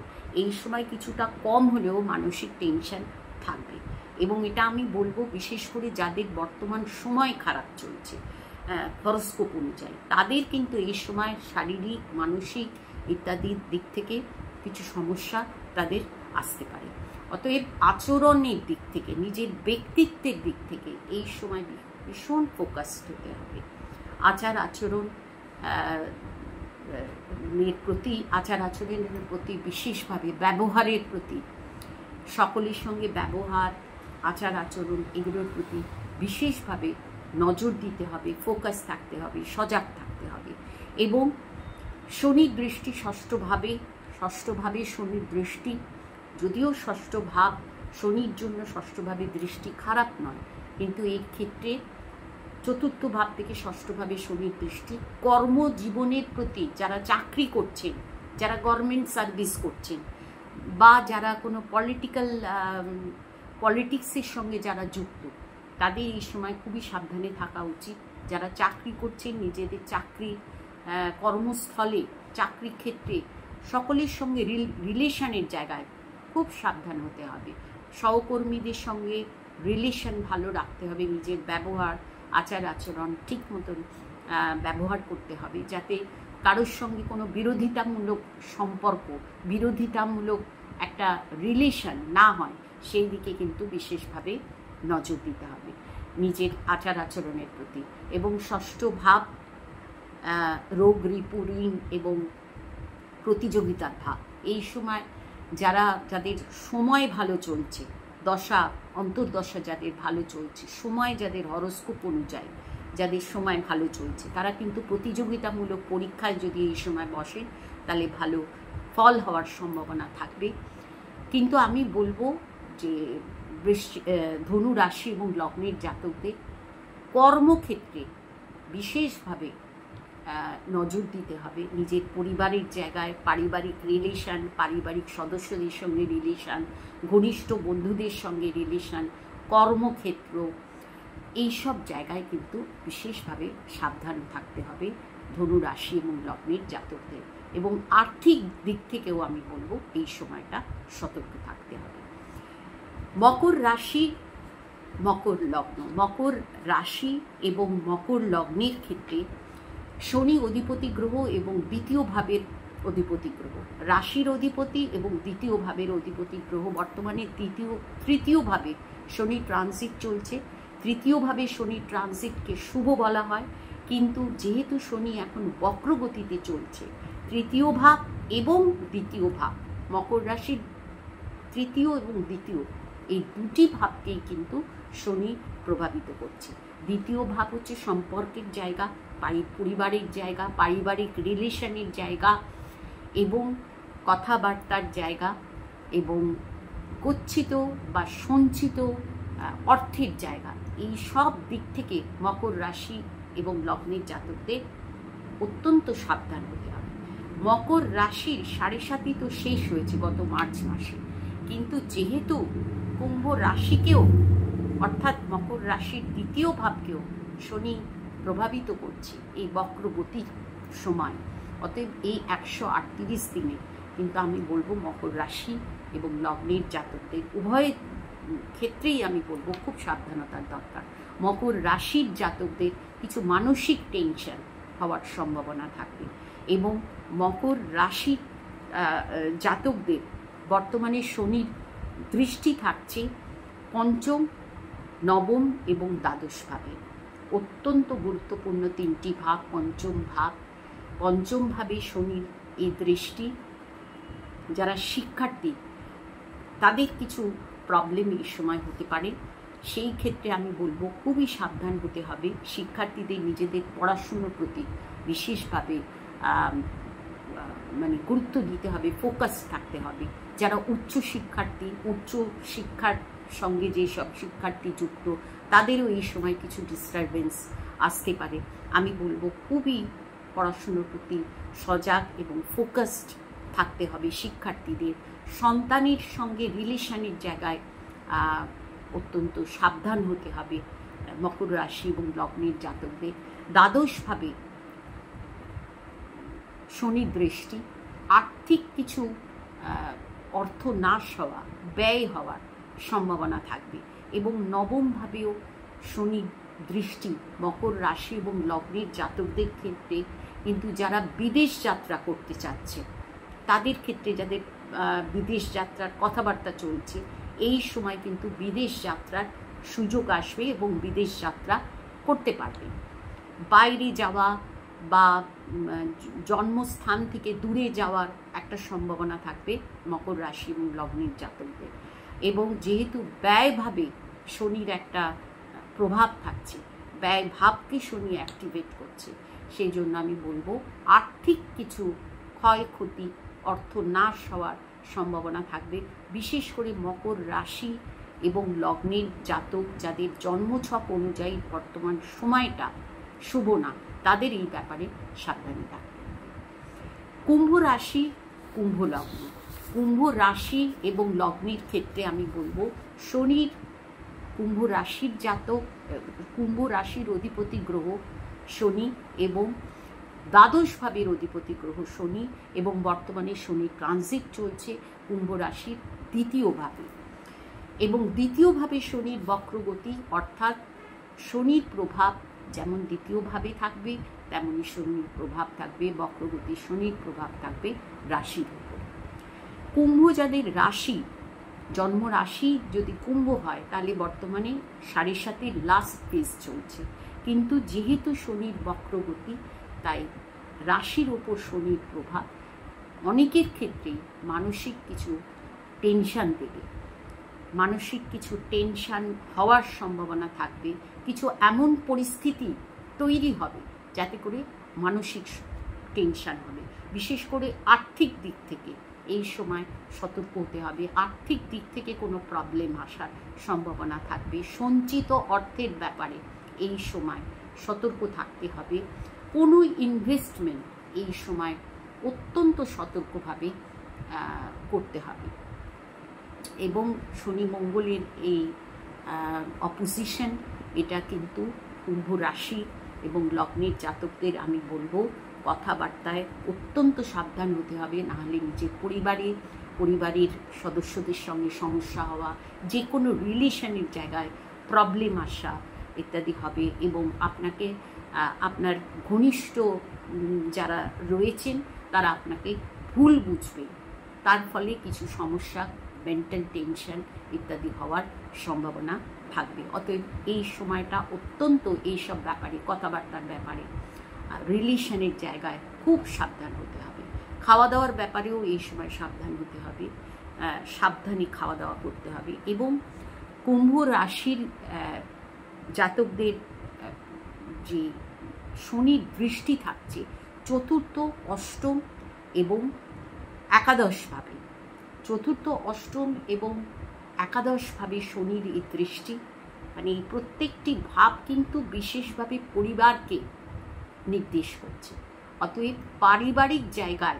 এই সময় কিছুটা কম হলেও মানসিক টেনশন থাকবে। এবং এটা আমি বলবো বিশেষ করে যাদের বর্তমান সময় খারাপ চলছে হরস্কোপ অনুযায়ী, তাদের কিন্তু এই সময় শারীরিক, মানসিক ইত্যাদির দিক থেকে কিছু সমস্যা তাদের আসতে পারে। অতএব আচরণের দিক থেকে, নিজের ব্যক্তিত্বের দিক থেকে এই সময় ভীষণ ফোকাসড হতে হবে। আচার আচরণ এর প্রতি, আচার আচরণের প্রতি বিশেষভাবে, ব্যবহারের প্রতি, সকলের সঙ্গে ব্যবহার, আচার আচরণ এগুলোর প্রতি বিশেষভাবে নজর দিতে হবে, ফোকাস থাকতে হবে, সজাগ থাকতে হবে। এবং শনির দৃষ্টি ষষ্ঠভাবে শনির দৃষ্টি, যদিও ষষ্ঠ ভাব শনির জন্য ষষ্ঠভাবে দৃষ্টি খারাপ নয়, কিন্তু এই ক্ষেত্রে চতুর্থ ভাব থেকে ষষ্ঠভাবে শনির দৃষ্টি কর্মজীবনের প্রতি, যারা চাকরি করছেন, যারা গভর্নমেন্ট সার্ভিস করছেন, বা যারা কোনো পলিটিক্সের সঙ্গে যারা যুক্ত, তাদের এই সময় খুবই সাবধানে থাকা উচিত। যারা চাকরি করছেন, নিজেদের চাকরি কর্মস্থলে, চাকরি ক্ষেত্রে সকলের সঙ্গে রিলেশনের জায়গায় খুব সাবধান হতে হবে। সহকর্মীদের সঙ্গে রিলেশন ভালো রাখতে হবে, নিজের ব্যবহার, আচার আচরণ ঠিক মতন ব্যবহার করতে হবে, যাতে কারোর সঙ্গে কোনো বিরোধিতামূলক সম্পর্ক, বিরোধিতামূলক একটা রিলেশন না হয়, সেই দিকে কিন্তু বিশেষভাবে নজর দিতে হবে নিজের আচার আচরণের প্রতি। এবং ষষ্ঠ ভাব রোগ, রিপু, ঋণ এবং প্রতিযোগিতার ভাব। এই সময় যাদের সময় ভালো চলছে, দশা অন্তর্দশা যাদের ভালো চলছে, সময় যাদের হরস্কোপ অনুযায়ী যাদের সময় ভালো চলছে, তারা কিন্তু প্রতিযোগিতামূলক পরীক্ষায় যদি এই সময় বসেন, তাহলে ভালো ফল হওয়ার সম্ভাবনা থাকবে। কিন্তু আমি বলবো যে ধনু রাশি এবং লগ্নের জাতকদের কর্মক্ষেত্রে বিশেষভাবে নজর দিতে হবে। নিজের পরিবারের জায়গায়, পারিবারিক রিলেশন, পারিবারিক সদস্যদের সঙ্গে রিলেশন, ঘনিষ্ঠ বন্ধুদের সঙ্গে রিলেশন, কর্মক্ষেত্র, এইসব জায়গায় কিন্তু বিশেষভাবে সাবধান থাকতে হবে ধনু রাশি এবং লগ্নের জাতকদের। এবং আর্থিক দিক থেকেও আমি বলবো এই সময়টা সতর্ক থাকতে হবে। মকর রাশি, মকর লগ্ন, মকর রাশি এবং মকর লগ্নের ক্ষেত্রে শনি অধিপতি গ্রহ এবং দ্বিতীয় ভাবের অধিপতি গ্রহ, রাশির অধিপতি এবং দ্বিতীয় ভাবের অধিপতি গ্রহ বর্তমানে তৃতীয় ভাবে শনি ট্রানজিট চলছে। তৃতীয় ভাবে শনি ট্রানজিটকে শুভ বলা হয়, কিন্তু যেহেতু শনি এখন বক্রগতিতে চলছে, তৃতীয় ভাব এবং দ্বিতীয় ভাব, মকর রাশির তৃতীয় এবং দ্বিতীয় এই দুটি ভাবকেই কিন্তু শনি প্রভাবিত করছে। দ্বিতীয় ভাব হচ্ছে সম্পর্কের জায়গা, পরিবারের জায়গা, পারিবারিক রিলেশনের জায়গা এবং কথাবার্তার জায়গা এবং গচ্ছিত বা সঞ্চিত অর্থের জায়গা। এই সব দিক থেকে মকর রাশি এবং লগ্নের জাতকদের অত্যন্ত সাবধান হতে হবে। মকর রাশির 7.5 তো শেষ হয়েছে গত মার্চ মাসে, কিন্তু যেহেতু কুম্ভ রাশিকেও অর্থাৎ মকর রাশির দ্বিতীয় ভাবকেও শনি প্রভাবিত করছে এই বক্রগতির সময়, অতএব এই 138 দিনে কিন্তু আমি বলবো মকর রাশি এবং লগ্নের জাতকদের উভয় ক্ষেত্রেই আমি বলবো খুব সাবধানতার দরকার। মকর রাশির জাতকদের কিছু মানসিক টেনশন হওয়ার সম্ভাবনা থাকবে এবং মকর রাশির জাতকদের বর্তমানে শনির দৃষ্টি থাকছে পঞ্চম, নবম এবং দ্বাদশ ভাবে। অত্যন্ত গুরুত্বপূর্ণ 3টি ভাব, পঞ্চম ভাবে শনির এই দৃষ্টি, যারা শিক্ষার্থী তাদের কিছু প্রবলেম এই সময় হতে পারে। সেই ক্ষেত্রে আমি বলবো খুবই সাবধান হতে হবে। শিক্ষার্থীদের নিজেদের পড়াশুনোর প্রতি বিশেষভাবে মানে গুরুত্ব দিতে হবে, ফোকাস থাকতে হবে। যারা উচ্চ শিক্ষার্থী, উচ্চ শিক্ষার সঙ্গে যেসব শিক্ষার্থী যুক্ত, তাদেরও এই সময় কিছু ডিস্টারবেন্স আসতে পারে। আমি বলবো খুবই পড়াশুনোর প্রতি সজাগ এবং ফোকাসড থাকতে হবে শিক্ষার্থীদের। সন্তানের সঙ্গে রিলেশনের জায়গায় অত্যন্ত সাবধান হতে হবে মকর রাশি এবং লগ্নের জাতকদের। দ্বাদশভাবে শনির দৃষ্টি, আর্থিক কিছু অর্থ নাশ হওয়া, ব্যয় হওয়ার সম্ভাবনা থাকবে। এবং নবমভাবেও শনির দৃষ্টি মকর রাশি এবং লগ্নের জাতকদের ক্ষেত্রে কিন্তু যারা বিদেশ যাত্রা করতে চাচ্ছে, তাদের ক্ষেত্রে যাদের বিদেশ যাত্রার কথাবার্তা চলছে, এই সময় কিন্তু বিদেশ যাত্রার সুযোগ আসবে এবং বিদেশ যাত্রা করতে পারবে। বাইরে যাওয়া বা জন্মস্থান থেকে দূরে যাওয়ার একটা সম্ভাবনা থাকবে মকর রাশি এবং লগ্নের জাতকদের। এবং যেহেতু ব্যয়ভাবে শনির একটা প্রভাব থাকছে, ব্যয় ভাবকে শনি অ্যাক্টিভেট করছে, সেই জন্য আমি বলবো আর্থিক কিছু ক্ষয়ক্ষতি, অর্থ নাশ হওয়ার সম্ভাবনা থাকবে। বিশেষ করে মকর রাশি এবং লগ্নের জাতক যাদের জন্মছক অনুযায়ী বর্তমান সময়টা শুভ না, তাদের এই ব্যাপারে সাবধানে থাকতে হবে। কুম্ভ রাশি, কুম্ভ লগ্ন, কুম্ভ রাশি এবং লগ্নের ক্ষেত্রে আমি বলবো শনির, কুম্ভ রাশির জাতক, কুম্ভ রাশির অধিপতি গ্রহ শনি এবং দ্বাদশ ভাবের অধিপতি গ্রহ শনি, এবং বর্তমানে শনি ট্রানজিট চলছে কুম্ভ রাশির দ্বিতীয় ভাবে। এবং দ্বিতীয় ভাবে শনির বক্রগতি, অর্থাৎ শনির প্রভাব যেমন দ্বিতীয় ভাবে থাকবে, তেমনই শনির প্রভাব থাকবে, বক্রগতি শনির প্রভাব থাকবে রাশির উপর। কুম্ভ যাদের রাশি, জন্ম রাশি যদি কুম্ভ হয়, তাহলে বর্তমানে 7.5 লাস্ট ফেজ চলছে। কিন্তু যেহেতু শনির বক্রগতি, তাই রাশির ওপর শনির প্রভাব অনেকের ক্ষেত্রেই মানসিক কিছু টেনশন দেবে, মানসিক কিছু টেনশন হওয়ার সম্ভাবনা থাকবে। কিছু এমন পরিস্থিতি তৈরি হবে যাতে করে মানসিক টেনশন হবে। বিশেষ করে আর্থিক দিক থেকে এই সময় সতর্ক হতে হবে। আর্থিক দিক থেকে কোনো প্রবলেম আসার সম্ভাবনা থাকবে। সঞ্চিত অর্থের ব্যাপারে এই সময় সতর্ক থাকতে হবে। কোনো ইনভেস্টমেন্ট এই সময় অত্যন্ত সতর্কভাবে করতে হবে। এবং শনি মঙ্গলের এই অপোজিশন, এটা কিন্তু কুম্ভ রাশি এবং লগ্নের জাতকদের আমি বলবো কথাবার্তায় অত্যন্ত সাবধান হতে হবে, নাহলে নিজের পরিবারের সদস্যদের সঙ্গে সমস্যা হওয়া, যে কোনো রিলেশনের জায়গায় প্রবলেম আসা ইত্যাদি হবে। এবং আপনাকে আপনার ঘনিষ্ঠ যারা রয়েছেন তারা আপনাকে ভুল বুঝবে, তার ফলে কিছু সমস্যা, মেন্টাল টেনশন ইত্যাদি হওয়ার সম্ভাবনা থাকবে। অতএব এই সময়টা অত্যন্ত এইসব ব্যাপারে, কথাবার্তার ব্যাপারে, রিলেশনের জায়গায় খুব সাবধান হতে হবে। খাওয়া দাওয়ার ব্যাপারেও এই সময় সাবধান হতে হবে, সাবধানে খাওয়া দাওয়া করতে হবে। এবং কুম্ভ রাশির জাতকদের যে শনির দৃষ্টি থাকছে চতুর্থ, অষ্টম এবং একাদশ ভাবে, চতুর্থ, অষ্টম এবং একাদশ ভাবে শনির এই দৃষ্টি, মানে এই প্রত্যেকটি ভাব কিন্তু বিশেষভাবে পরিবারকে নির্দেশ করছে। অতএব পারিবারিক জায়গায়,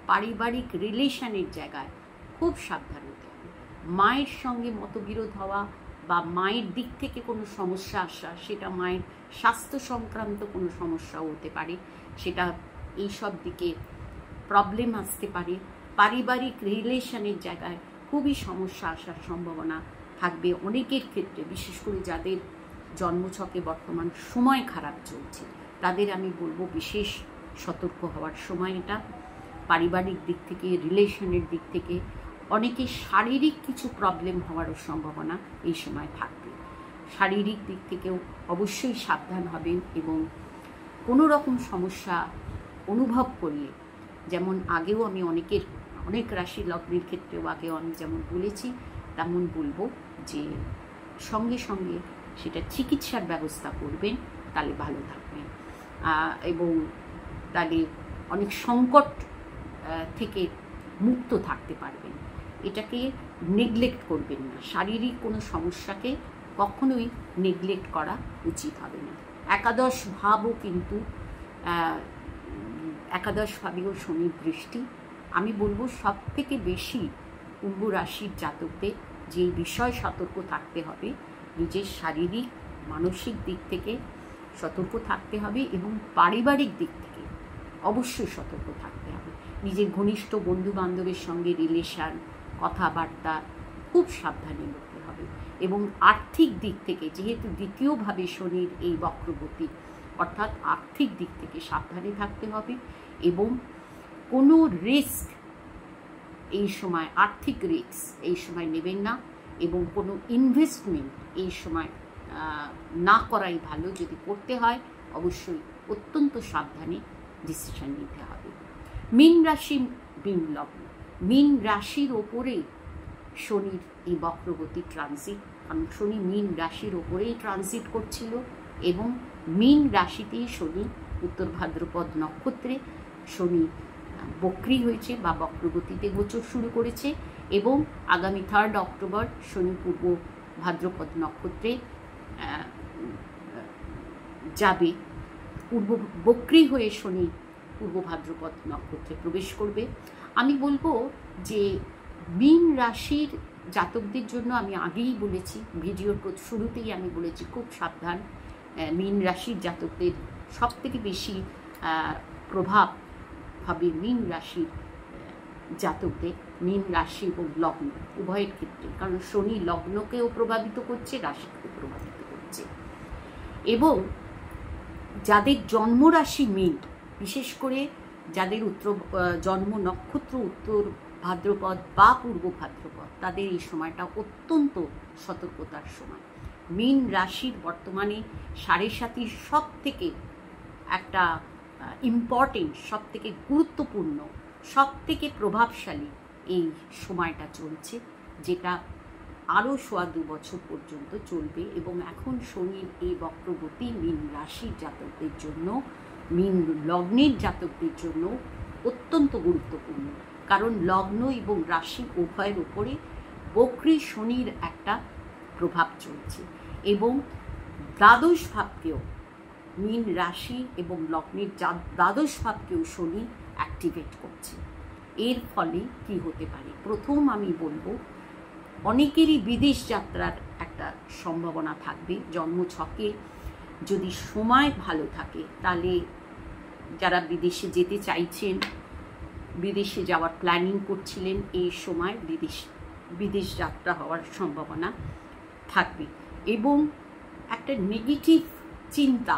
পারিবারিক রিলেশনের জায়গায় খুব সাবধান হতে হবে। মায়ের সঙ্গে মতবিরোধ হওয়া বা মায়ের দিক থেকে কোনো সমস্যা আসা, সেটা মায়ের স্বাস্থ্য সংক্রান্ত কোনো সমস্যাও হতে পারে, সেটা এইসব দিকে প্রবলেম আসতে পারে। পারিবারিক রিলেশনের জায়গায় খুবই সমস্যা আসার সম্ভাবনা থাকবে অনেকের ক্ষেত্রে, বিশেষ করে যাদের জন্মছকে বর্তমান সময় খারাপ চলছে, তাদের আমি বলবো বিশেষ সতর্ক হওয়ার সময় এটা। পারিবারিক দিক থেকে, রিলেশনের দিক থেকে অনেকের শারীরিক কিছু প্রবলেম হওয়ারও সম্ভাবনা এই সময় থাকবে। শারীরিক দিক থেকেও অবশ্যই সাবধান হবেন এবং কোনো রকম সমস্যা অনুভব করলে, যেমন আগেও আমি অনেক রাশি লগ্নের ক্ষেত্রেও আগেও আমি যেমন বলেছি তেমন বলবো যে সঙ্গে সঙ্গে সেটা চিকিৎসার ব্যবস্থা করবেন, তাহলে ভালো থাকবেন এবং তাহলে অনেক সংকট থেকে মুক্ত থাকতে পারবেন। এটাকে নেগলেক্ট করবেন না, শারীরিক কোনো সমস্যাকে কখনোই নেগলেক্ট করা উচিত হবে না। একাদশ ভাবও কিন্তু একাদশ ভাবেও শনির দৃষ্টি। আমি বলবো সব থেকে বেশি কুম্ভ রাশির জাতকদের যে বিষয় সতর্ক থাকতে হবে, নিজের শারীরিক মানসিক দিক থেকে সতর্ক থাকতে হবে এবং পারিবারিক দিক থেকে অবশ্যই সতর্ক থাকতে হবে। নিজের ঘনিষ্ঠ বন্ধু বান্ধবের সঙ্গে রিলেশন, কথাবার্তা খুব সাবধানে করতে হবে এবং আর্থিক দিক থেকে, যেহেতু দ্বিতীয়ভাবে শনির এই বক্রগতি, অর্থাৎ আর্থিক দিক থেকে সাবধানে থাকতে হবে এবং কোনো রিস্ক এই সময়, আর্থিক রিস্ক এই সময় নেবেন না এবং কোনো ইনভেস্টমেন্ট এই সময় না করাই ভালো। যদি করতে হয় অবশ্যই অত্যন্ত সাবধানে ডিসিশন নিতে হবে। মীন রাশি, মীন লগ্ন, মীন রাশির ওপরেই শনির এই বক্রগতি ট্রানজিট, কারণ শনি মীন রাশির ওপরেই ট্রানজিট করছিল এবং মীন রাশিতেই শনি উত্তর ভাদ্রপদ নক্ষত্রে শনি বক্রী হয়েছে বা বক্রগতিতে গোচর শুরু করেছে এবং আগামী 3 অক্টোবর শনি পূর্ব ভাদ্রপদ নক্ষত্রে যাবে। বক্রী হয়ে শনি পূর্ব ভাদ্রপদ নক্ষত্রে প্রবেশ করবে। আমি বলবো যে মীন রাশির জাতকদের জন্য আমি আগেই বলেছি, ভিডিওর শুরুতেই আমি বলেছি খুব সাবধান। মীন রাশির জাতকদের সব থেকে বেশি প্রভাব হবে মীন রাশির জাতকদের, মীন রাশি এবং লগ্ন উভয়ের ক্ষেত্রে, কারণ শনি লগ্নকেও প্রভাবিত করছে, রাশিকেও প্রভাবিত করছে। এবং যাদের জন্মরাশি মীন, বিশেষ করে যাদের জন্ম নক্ষত্র উত্তর ভাদ্রপদ বা পূর্ব ভাদ্রপদ, তাদের এই সময়টা অত্যন্ত সতর্কতার সময়। মীন রাশির বর্তমানে 7.5 সব থেকে একটা ইম্পর্টেন্ট, সব থেকে গুরুত্বপূর্ণ, সব থেকে প্রভাবশালী এই সময়টা চলছে, যেটা আরও 2.25 বছর পর্যন্ত চলবে। এবং এখন শনির এই বক্রগতি মীন রাশির জাতকদের জন্য, মীন লগ্নের জাতকদের জন্য অত্যন্ত গুরুত্বপূর্ণ, কারণ লগ্ন এবং রাশি উভয়ের উপরে বক্রী শনির একটা প্রভাব চলছে এবং দ্বাদশ ভাবকেও, মীন রাশি এবং লগ্নের দ্বাদশ ভাবকেও শনি অ্যাক্টিভেট করছে। এর ফলে কি হতে পারে? প্রথম আমি বলবো অনেকেরই বিদেশ যাত্রার একটা সম্ভাবনা থাকবে। জন্মছকে যদি সময় ভালো থাকে তাহলে যারা বিদেশে যেতে চাইছেন, বিদেশে যাওয়ার প্ল্যানিং করছিলেন, এই সময় বিদেশ যাত্রা হওয়ার সম্ভাবনা থাকবে এবং একটা নেগেটিভ চিন্তা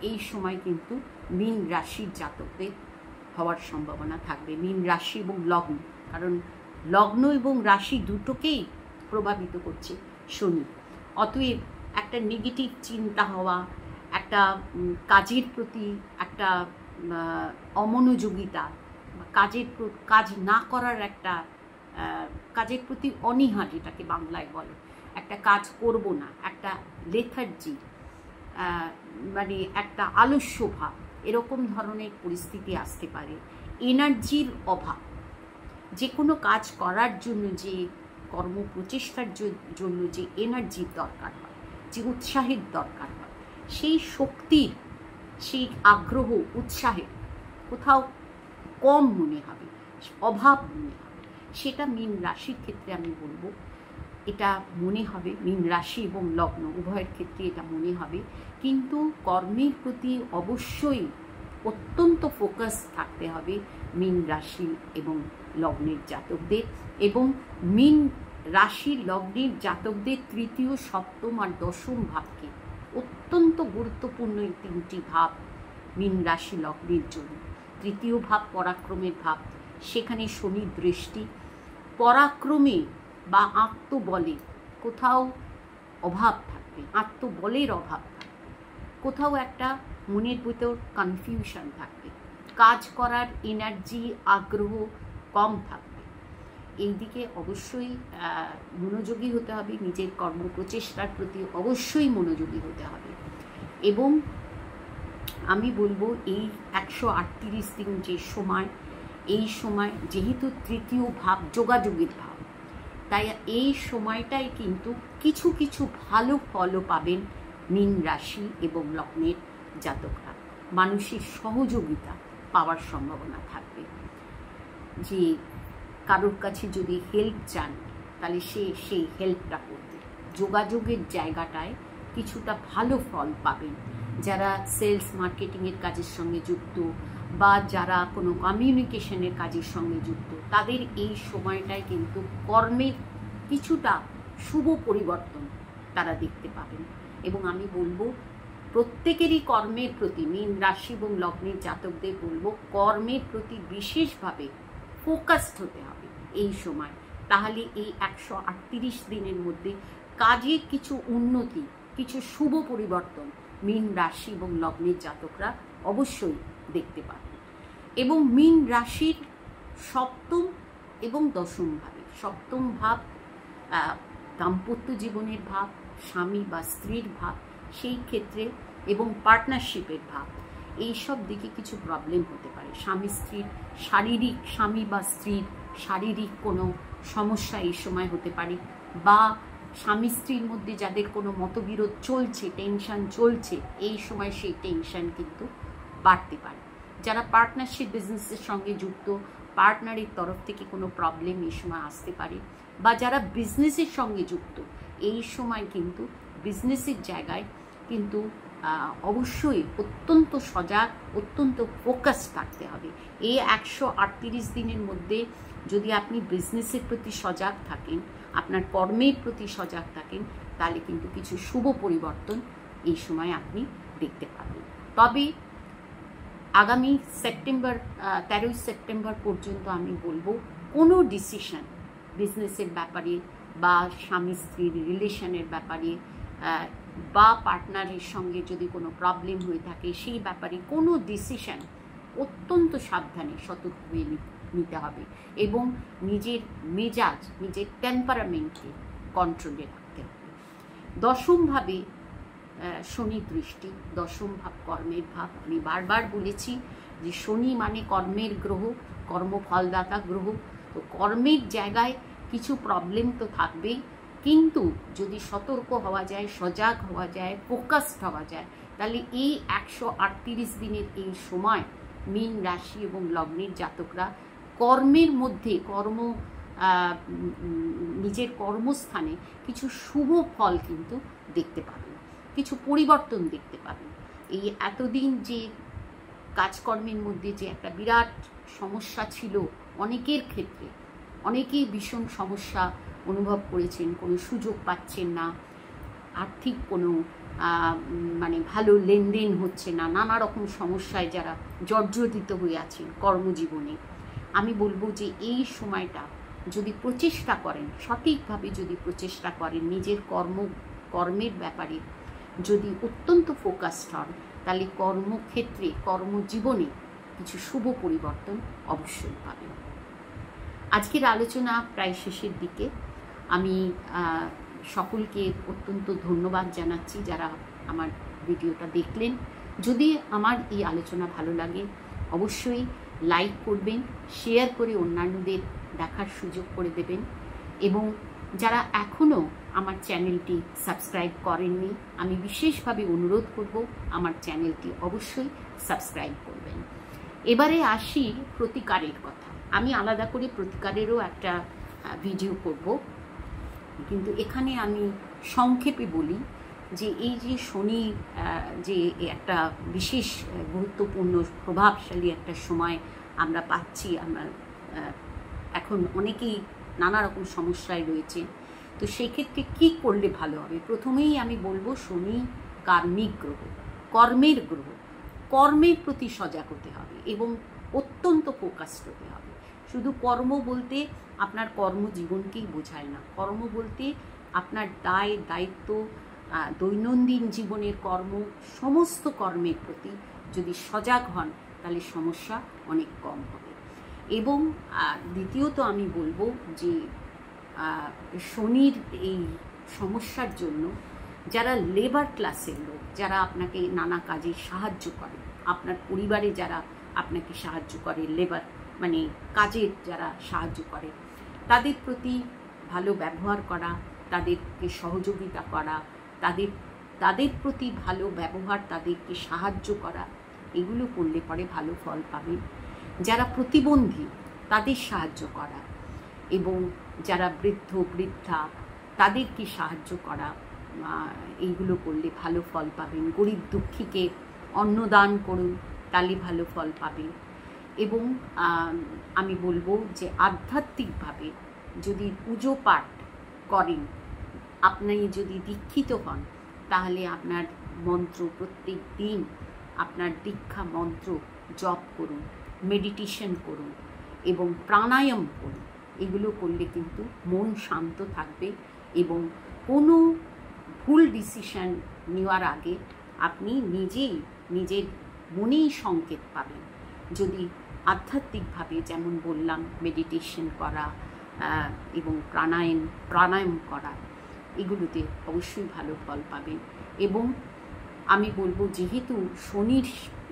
এই সময় কিন্তু মীন রাশির জাতকদের হওয়ার সম্ভাবনা থাকবে। মীন রাশি এবং লগ্ন, কারণ লগ্ন এবং রাশি দুটোকেই প্রভাবিত করছে শনি। অতএব একটা নেগেটিভ চিন্তা হওয়া, একটা কাজের প্রতি একটা অমনোযোগিতা, কাজ না করার একটা কাজের প্রতি অনীহা, যেটাকে বাংলায় বলে, একটা কাজ করব না, একটা লেথার্জি, মানে একটা আলস্য ভাব, এরকম ধরনের পরিস্থিতি আসতে পারে। এনার্জির অভাব, যে কোনো কাজ করার জন্য, যে কর্ম প্রচেষ্টার জন্য যে এনার্জির দরকার হয়, যে উৎসাহের দরকার হয়, সেই শক্তির, সেই আগ্রহ, উৎসাহের কোথাও কম মনে হবে, অভাব মনে হবে। সেটা মীন রাশির ক্ষেত্রে আমি বলবো এটা মনে হবে, মীন রাশি এবং লগ্ন উভয়ের ক্ষেত্রে এটা মনে হবে। কিন্তু কর্মের প্রতি অবশ্যই অত্যন্ত ফোকাস থাকতে হবে মীন রাশি এবং লগ্নের জাতকদের। এবং মীন রাশি লগ্নের জাতকদের তৃতীয়, সপ্তম আর দশম ভাবকে অত্যন্ত গুরুত্বপূর্ণ এই 3টি ভাব মীন রাশি লগ্নের জন্য। তৃতীয় ভাব পরাক্রমের ভাব, সেখানে শনির দৃষ্টি। পরাক্রমে বা আত্মবলে কোথাও অভাব থাকবে, থাকবে, আত্মবলের অভাব থাকবে, কোথাও একটা মনের ভিতর কনফিউশন থাকবে, কাজ করার এনার্জি আগ্রহ কম থাকবে। এই দিকে অবশ্যই মনোযোগী হতে হবে, নিজের কর্মপ্রচেষ্টার প্রতি অবশ্যই মনোযোগী হতে হবে। এবং আমি বলবো এই 138 দিন যে সময়, এই সময় যেহেতু তৃতীয় ভাব যোগাযোগের ভাব, তাই এই সময়টাই কিন্তু কিছু কিছু ভালো ফলও পাবেন মীন রাশি এবং লগ্নের জাতকরা। মানুষের সহযোগিতা পাওয়ার সম্ভাবনা থাকবে, যে কারোর কাছে যদি হেল্প চান তাহলে সেই হেল্পটা করবে। যোগাযোগের জায়গাটায় কিছুটা ভালো ফল পাবেন। যারা সেলস মার্কেটিংয়ের কাজের সঙ্গে যুক্ত বা যারা কোনো কমিউনিকেশনের কাজের সঙ্গে যুক্ত, তাদের এই সময়টায় কিন্তু কর্মের কিছুটা শুভ পরিবর্তন তারা দেখতে পাবেন। এবং আমি বলবো প্রত্যেকেরই কর্মের প্রতি, মীন রাশি এবং লগ্নের জাতকদের বলবো কর্মের প্রতি বিশেষভাবে ফোকাসড হতে হবে এই সময়। তাহলে এই 138 দিনের মধ্যে কাজের কিছু উন্নতি, কিছু শুভ পরিবর্তন মীন রাশি এবং লগ্নের জাতকরা অবশ্যই দেখতে পাবেন। এবং মীন রাশির সপ্তম এবং দশম ভাবে, সপ্তম ভাব দাম্পত্য জীবনের ভাব, স্বামী বা স্ত্রীর ভাব, সেই ক্ষেত্রে এবং পার্টনারশিপের ভাব, এইসব দিকে কিছু প্রবলেম হতে পারে। স্বামী স্ত্রীর শারীরিক, স্বামী বা স্ত্রীর শারীরিক কোনো সমস্যা এই সময় হতে পারে, বা স্বামী স্ত্রীর মধ্যে যাদের কোনো মতবিরোধ চলছে, টেনশন চলছে, এই সময় সেই টেনশন কিন্তু বাড়তে পারে। যারা পার্টনারশিপ বিজনেসের সঙ্গে যুক্ত, পার্টনারের তরফ থেকে কোনো প্রবলেম এই সময় আসতে পারে, বা যারা বিজনেসের সঙ্গে যুক্ত, এই সময় কিন্তু বিজনেসের জায়গায় কিন্তু অবশ্যই অত্যন্ত সজাগ, অত্যন্ত ফোকাস থাকতে হবে। এই 138 দিনের মধ্যে যদি আপনি বিজনেসের প্রতি সজাগ থাকেন, আপনার কর্মের প্রতি সজাগ থাকেন, তাহলে কিন্তু কিছু শুভ পরিবর্তন এই সময় আপনি দেখতে পাবেন। তবে আগামী সেপ্টেম্বর 13 সেপ্টেম্বর পর্যন্ত আমি বলবো কোনো ডিসিশন বিজনেসের ব্যাপারে বা স্বামী স্ত্রীর রিলেশনের ব্যাপারে বা পার্টনারের সঙ্গে যদি কোনো প্রবলেম হয়ে থাকে সেই ব্যাপারে কোনো ডিসিশন অত্যন্ত সাবধানে সতর্ক হয়ে নিতে হবে এবং নিজের মেজাজ, নিজের টেম্পারামেন্টকে কন্ট্রোলে রাখতে হবে। দশমভাবে শনি দৃষ্টি, দশম ভাব কর্মের ভাব। আমি বারবার বলেছি যে শনি মানে কর্মের গ্রহ, কর্মফলদাতা গ্রহ। তো কর্মের জায়গায় কিছু প্রবলেম তো থাকবেই, কিন্তু যদি সতর্ক হওয়া যায়, সজাগ হওয়া যায়, ফোকাসড হওয়া যায়, তাহলে এই 138 দিনের এই সময় মীন রাশি এবং লগ্নের জাতকরা কর্মের মধ্যে নিজের কর্মস্থানে কিছু শুভ ফল কিন্তু দেখতে পাবেন, কিছু পরিবর্তন দেখতে পাবেন। এই এতদিন যে কাজকর্মের মধ্যে যে একটা বিরাট সমস্যা ছিল অনেকের ক্ষেত্রে, অনেকেই ভীষণ সমস্যা অনুভব করেছেন, কোনো সুযোগ পাচ্ছেন না, আর্থিক কোনো মানে ভালো লেনদেন হচ্ছে না, নানা রকম সমস্যায় যারা জর্জরিত হয়ে আছেন কর্মজীবনে, আমি বলবো যে এই সময়টা যদি প্রচেষ্টা করেন, সঠিকভাবে যদি প্রচেষ্টা করেন, নিজের কর্মের ব্যাপারে যদি অত্যন্ত ফোকাসড হন, তাহলে কর্মক্ষেত্রে, কর্মজীবনে কিছু শুভ পরিবর্তন অবশ্যই পাবেন। আজকের আলোচনা প্রায় শেষের দিকে। আমি সকলকে অত্যন্ত ধন্যবাদ জানাচ্ছি যারা আমার ভিডিওটা দেখলেন। যদি আমার এই আলোচনা ভালো লাগে অবশ্যই লাইক করবেন, শেয়ার করে অন্যান্যদের দেখার সুযোগ করে দেবেন, এবং যারা এখনও আমার চ্যানেলটি সাবস্ক্রাইব করেননি আমি বিশেষভাবে অনুরোধ করব আমার চ্যানেলটি অবশ্যই সাবস্ক্রাইব করবেন। এবারে আসি প্রতিকারের কথা। আমি আলাদা করে প্রতিকারেরও একটা ভিডিও করব, কিন্তু এখানে আমি সংক্ষেপে বলি যে এই যে শনি যে একটা বিশেষ গুরুত্বপূর্ণ প্রভাবশালী একটা সময় আমরা পাচ্ছি, আমরা এখন অনেকেই নানা রকম সমস্যায় রয়েছে, তো সেক্ষেত্রে কী করলে ভালো হবে? প্রথমেই আমি বলবো শনি কার্মিক গ্রহ, কর্মের গ্রহ, কর্মের প্রতি সজাগ হতে হবে এবং অত্যন্ত ফোকাসড হতে হবে। শুধু কর্ম বলতে আপনার কর্মজীবনকেই বোঝায় না, কর্ম বলতে আপনার দায় দায়িত্ব, দৈনন্দিন জীবনের কর্ম, সমস্ত কর্মের প্রতি যদি সজাগ হন তাহলে সমস্যা অনেক কম হবে। এবং দ্বিতীয়ত আমি বলবো যে শনির এই সমস্যার জন্য যারা লেবার ক্লাসের লোক, যারা আপনাকে নানা কাজে সাহায্য করে, আপনার পরিবারে যারা আপনাকে সাহায্য করে, লেবার মানে কাজের যারা সাহায্য করে, তাদের প্রতি ভালো ব্যবহার করা, তাদেরকে সহযোগিতা করা, তাদের প্রতি ভালো ব্যবহার, তাদেরকে সাহায্য করা, এগুলো করলে পরে ভালো ফল পাবেন। যারা প্রতিবন্ধী তাদের সাহায্য করা এবং যারা বৃদ্ধ বৃদ্ধা তাদেরকে সাহায্য করা, এইগুলো করলে ভালো ফল পাবেন। গরিব দুঃখীকে অন্নদান করুন, তাহলে ভালো ফল পাবেন। এবং আমি বলবো যে আধ্যাত্মিকভাবে যদি পুজো পাঠ করেন, আপনি যদি দীক্ষিত হন, তাহলে আপনার মন্ত্র প্রত্যেক দিন আপনার দীক্ষা মন্ত্র জপ করুন, মেডিটেশন করুন এবং প্রাণায়াম করুন। এগুলো করলে কিন্তু মন শান্ত থাকবে এবং কোনো ভুল ডিসিশন নেওয়ার আগে আপনি নিজের মনেই সংকেত পাবেন। যদি আধ্যাত্মিকভাবে যেমন বললাম মেডিটেশন করা এবং প্রাণায়াম করা, এগুলোতে অবশ্যই ভালো ফল পাবেন। এবং আমি বলবো যেহেতু শনির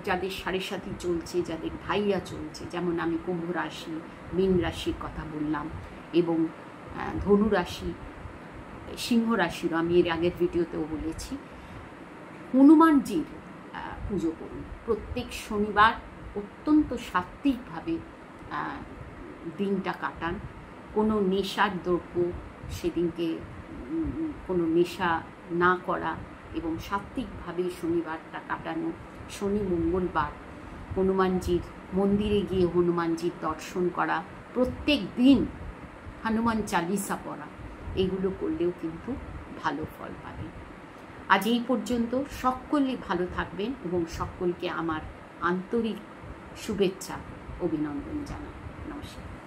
যাদের সাড়ে সাথী চলছে, যাদের ঢাইয়া চলছে, যেমন আমি কুম্ভ রাশি, মীন রাশির কথা বললাম এবং ধনু রাশি, সিংহ রাশিরও আমি এর আগের ভিডিওতেও বলেছি, হনুমানজির পুজো করুন প্রত্যেক শনিবার। অত্যন্ত সাত্ত্বিকভাবে দিনটা কাটান। কোনো নেশার দ্রব্য সেদিনকে কোনো নেশা না করা এবং সাত্ত্বিকভাবে শনিবারটা কাটানো। শনি মঙ্গলবার হনুমানজির মন্দিরে গিয়ে হনুমানজির দর্শন করা, প্রত্যেক দিন হনুমান চালিসা পড়া, এগুলো করলেও কিন্তু ভালো ফল পাবেন। আজ এই পর্যন্ত। সকলে ভালো থাকবেন এবং সকলকে আমার আন্তরিক শুভেচ্ছা অভিনন্দন জানাই। নমস্কার।